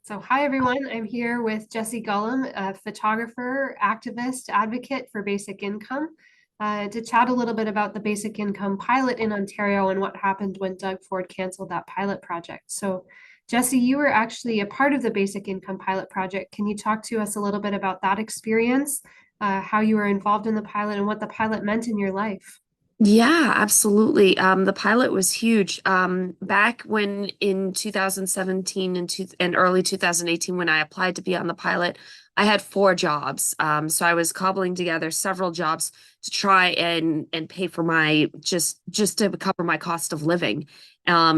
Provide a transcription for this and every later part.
So, hi everyone. I'm here with Jessie Golem, a photographer, activist, advocate for basic income, to chat a little bit about the basic income pilot in Ontario and what happened when Doug Ford canceled that pilot project. So, Jessie, you were actually a part of the basic income pilot project. Can you talk to us a little bit about that experience, how you were involved in the pilot, and what the pilot meant in your life? Yeah, absolutely. The pilot was huge. Back when in 2017 and early 2018, when I applied to be on the pilot, I had four jobs. So I was cobbling together several jobs to try and pay for my just to cover my cost of living.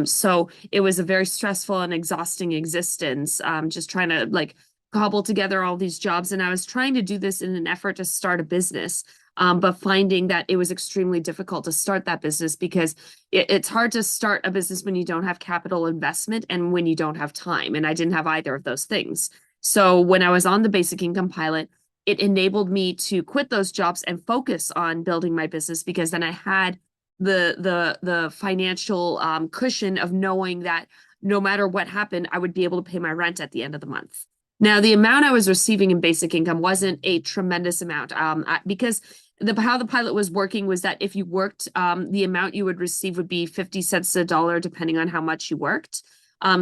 So it was a very stressful and exhausting existence. Just trying to like cobble together all these jobs, and I was trying to do this in an effort to start a business. But finding that it was extremely difficult to start that business because it's hard to start a business when you don't have capital investment and when you don't have time. And I didn't have either of those things. So when I was on the basic income pilot, it enabled me to quit those jobs and focus on building my business because then I had the financial cushion of knowing that no matter what happened, I would be able to pay my rent at the end of the month. Now, the amount I was receiving in basic income wasn't a tremendous amount because how the pilot was working was that if you worked, the amount you would receive would be 50 cents a dollar, depending on how much you worked.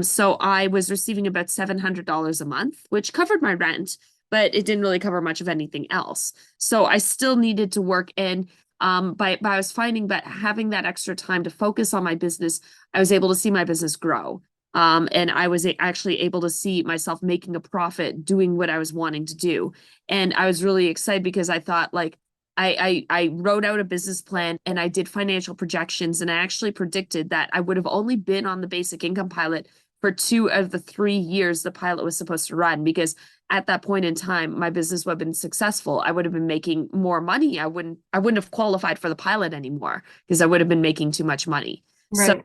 So I was receiving about $700 a month, which covered my rent, but it didn't really cover much of anything else. So I still needed to work in. But I was finding that having that extra time to focus on my business, I was able to see my business grow. And I was actually able to see myself making a profit doing what I was wanting to do. And I was really excited because I thought like I wrote out a business plan and I did financial projections, and I actually predicted that I would have only been on the basic income pilot for 2 of the 3 years the pilot was supposed to run, because at that point in time my business would have been successful. I would have been making more money. I wouldn't have qualified for the pilot anymore because I would have been making too much money. So Right.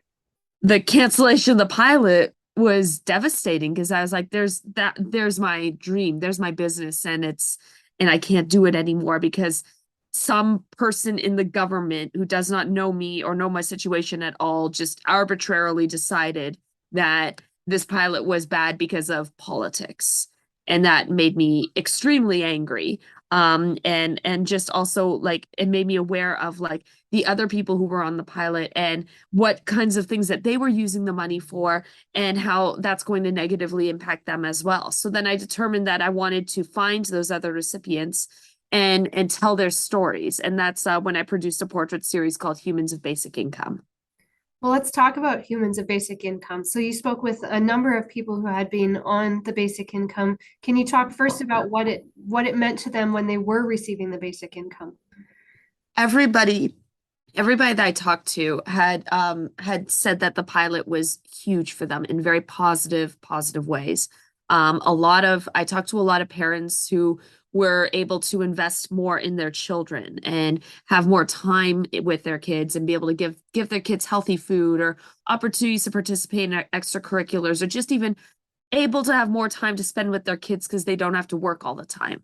the cancellation of the pilot was devastating because I was like, there's my dream, there's my business, and I can't do it anymore because some person in the government who does not know me or know my situation at all just arbitrarily decided that this pilot was bad because of politics. And that made me extremely angry. And just also like it made me aware of like the other people who were on the pilot and what kinds of things that they were using the money for and how that's going to negatively impact them as well. So then I determined that I wanted to find those other recipients and tell their stories. And that's when I produced a portrait series called Humans of Basic Income. Well, let's talk about humans of basic income. So you spoke with a number of people who had been on the basic income. Can you talk first about what it meant to them when they were receiving the basic income? Everybody everybody that I talked to had said that the pilot was huge for them in very positive ways. I talked to a lot of parents who were able to invest more in their children and have more time with their kids and be able to give their kids healthy food or opportunities to participate in extracurriculars, or just even able to have more time to spend with their kids because they don't have to work all the time.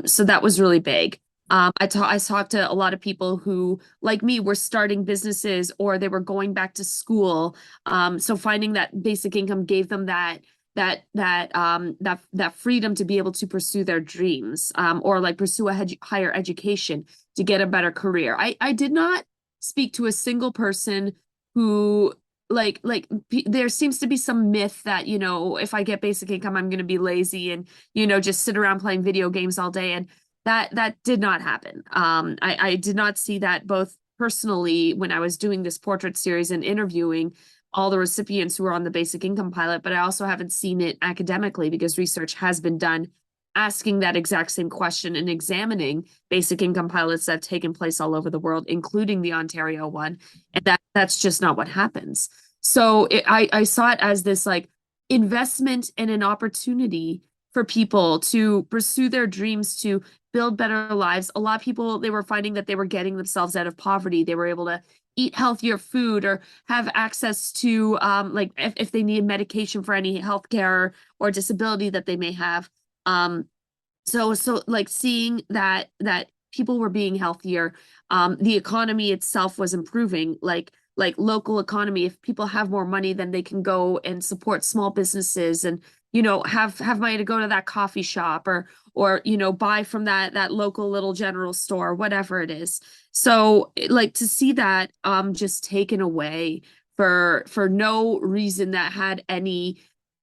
So that was really big. I talked to a lot of people who, like me, were starting businesses or they were going back to school. So finding that basic income gave them that freedom to be able to pursue their dreams, or like pursue a higher education to get a better career. I did not speak to a single person who there seems to be some myth that, if I get basic income, I'm going to be lazy and, just sit around playing video games all day. And that did not happen. I did not see that, both personally when I was doing this portrait series and interviewing all the recipients who were on the basic income pilot, but I also haven't seen it academically because research has been done asking that exact same question and examining basic income pilots that have taken place all over the world, including the Ontario one. And that's just not what happens. So I saw it as this like investment and an opportunity for people to pursue their dreams, to build better lives. A lot of people, they were finding that they were getting themselves out of poverty. They were able to eat healthier food or have access to like if they need medication for any health care or disability that they may have. So like seeing that people were being healthier, the economy itself was improving, like local economy. If people have more money, then they can go and support small businesses have money to go to that coffee shop or buy from that local little general store, whatever it is. So like to see that just taken away for no reason that had any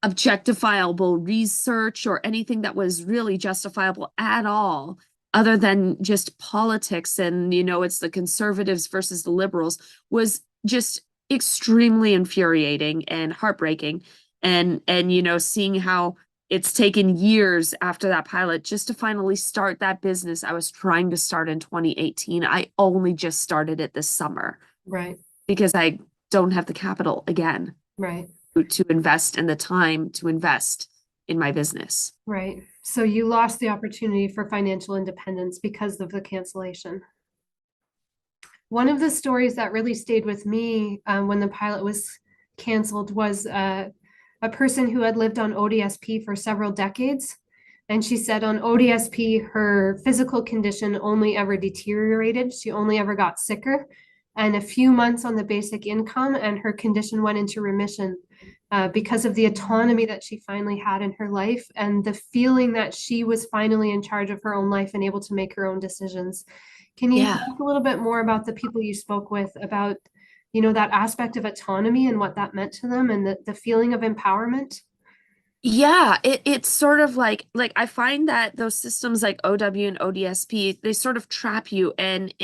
objectifiable research or anything that was really justifiable at all, other than just politics and it's the conservatives versus the liberals, was just extremely infuriating and heartbreaking. And seeing how it's taken years after that pilot just to finally start that business I was trying to start in 2018. I only just started it this summer Right, because I don't have the capital again right, to invest and the time to invest in my business. right. So you lost the opportunity for financial independence because of the cancellation. One of the stories that really stayed with me when the pilot was canceled was a person who had lived on ODSP for several decades. And she said on ODSP, her physical condition only ever deteriorated. She only ever got sicker. And a few months on the basic income, and her condition went into remission because of the autonomy that she finally had in her life and the feeling that she was finally in charge of her own life and able to make her own decisions. Can you Yeah. talk a little bit more about the people you spoke with about, that aspect of autonomy and what that meant to them and the feeling of empowerment? Yeah, it's sort of like I find that those systems like OW and ODSP, they sort of trap you and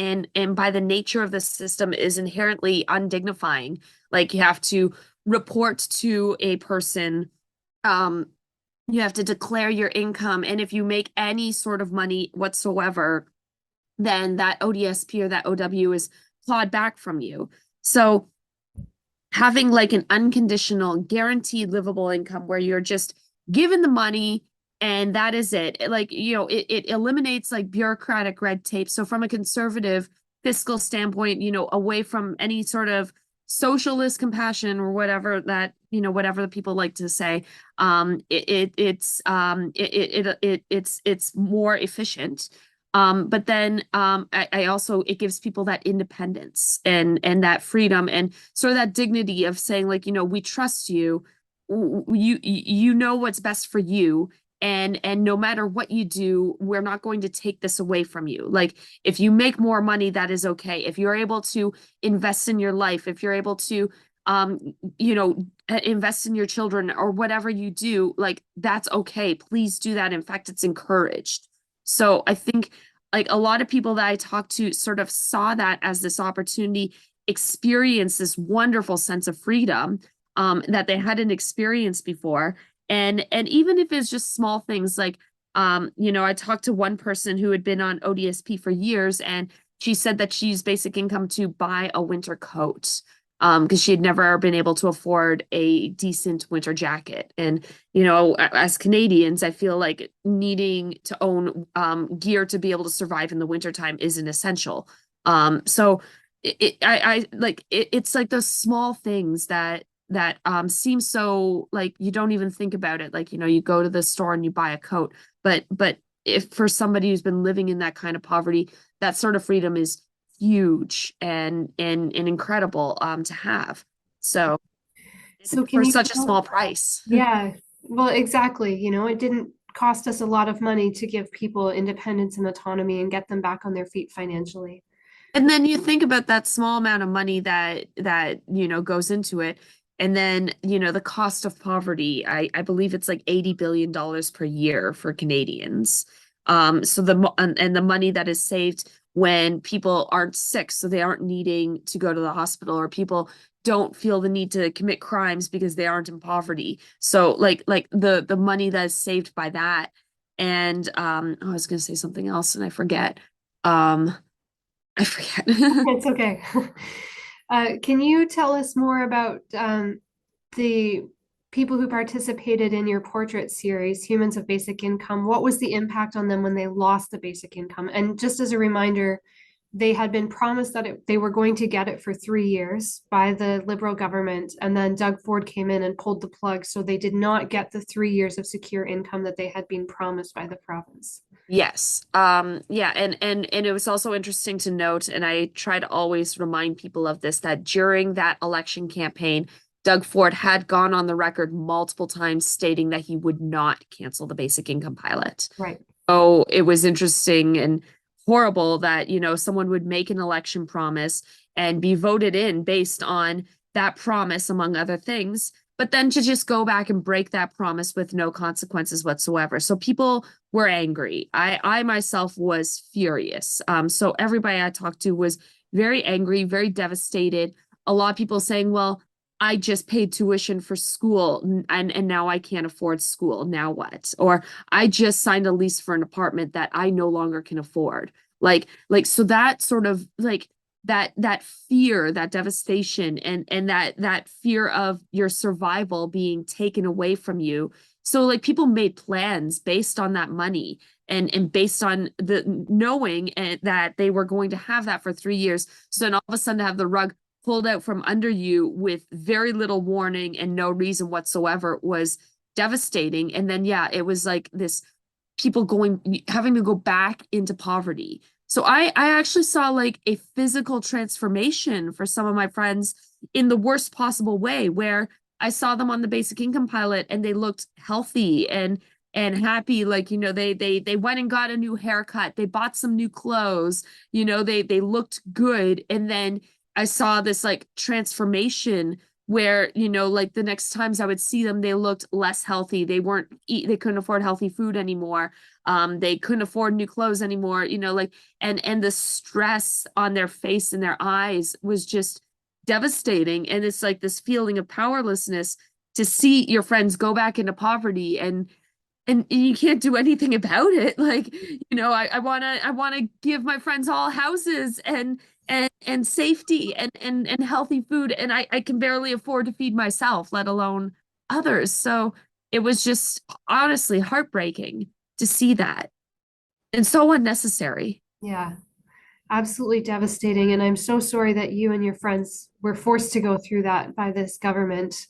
by the nature of the system is inherently undignifying. Like you have to report to a person, um, you have to declare your income, and if you make any sort of money whatsoever, then that ODSP or that OW is clawed back from you. So having like an unconditional, guaranteed livable income where you're just given the money and that is it. Like, it eliminates like bureaucratic red tape. So from a conservative fiscal standpoint, away from any sort of socialist compassion or whatever that, whatever the people like to say, it's more efficient. But then I also it gives people that independence and that freedom and sort of that dignity of saying like, we trust you. You know what's best for you. And no matter what you do, we're not going to take this away from you. Like if you make more money, that is okay. If you're able to invest in your life, if you're able to invest in your children or whatever you do, like that's okay. Please do that. In fact, it's encouraged. So I think like a lot of people that I talked to sort of saw that as this opportunity, experience this wonderful sense of freedom that they hadn't experienced before. And even if it's just small things like I talked to one person who had been on ODSP for years, and she said that she used basic income to buy a winter coat because she had never been able to afford a decent winter jacket. And as Canadians, I feel like needing to own gear to be able to survive in the wintertime is an essential. So it's like those small things that seem so like you don't even think about it. Like, you go to the store and you buy a coat, but if for somebody who's been living in that kind of poverty, that sort of freedom is huge and incredible to have. So So can for you such a tell, small price. yeah, well, exactly. It didn't cost us a lot of money to give people independence and autonomy and get them back on their feet financially. And then you think about that small amount of money that goes into it. And then, the cost of poverty, I believe it's like $80 billion per year for Canadians. So and the money that is saved when people aren't sick, so they aren't needing to go to the hospital, or people don't feel the need to commit crimes because they aren't in poverty. So like the money that is saved by that. And I was gonna say something else and I forget. Um I forget. It's okay. Can you tell us more about the people who participated in your portrait series, Humans of Basic Income? What was the impact on them when they lost the basic income? And just as a reminder, they had been promised that they were going to get it for 3 years by the Liberal government. And then Doug Ford came in and pulled the plug. So they did not get the 3 years of secure income that they had been promised by the province. Yes. Yeah, and it was also interesting to note, and I try to always remind people of this, that during that election campaign, Doug Ford had gone on the record multiple times stating that he would not cancel the basic income pilot. Right. So it was interesting and horrible that, someone would make an election promise and be voted in based on that promise, among other things, but then to just go back and break that promise with no consequences whatsoever. So people were angry. I myself was furious. So everybody I talked to was very angry, very devastated. A lot of people saying, well, I just paid tuition for school and now I can't afford school. Now what? Or I just signed a lease for an apartment that I no longer can afford. So that sort of like that fear, that devastation, and that fear of your survival being taken away from you. So like people made plans based on that money and based on the knowing that they were going to have that for 3 years. So then all of a sudden to have the rug pulled out from under you with very little warning and no reason whatsoever was devastating. And then yeah, it was like this people having to go back into poverty. So I actually saw like a physical transformation for some of my friends in the worst possible way, where I saw them on the basic income pilot and they looked healthy and happy. Like, they went and got a new haircut, they bought some new clothes, they looked good. And then I saw this like transformation where, like the next times I would see them, they looked less healthy. They couldn't afford healthy food anymore. They couldn't afford new clothes anymore, and the stress on their face and their eyes was just devastating. And it's like this feeling of powerlessness to see your friends go back into poverty and you can't do anything about it. Like, I wanna give my friends all houses and safety and healthy food. And I can barely afford to feed myself, let alone others. So it was just honestly heartbreaking to see that. And so unnecessary. Yeah, absolutely devastating. And I'm so sorry that you and your friends were forced to go through that by this government.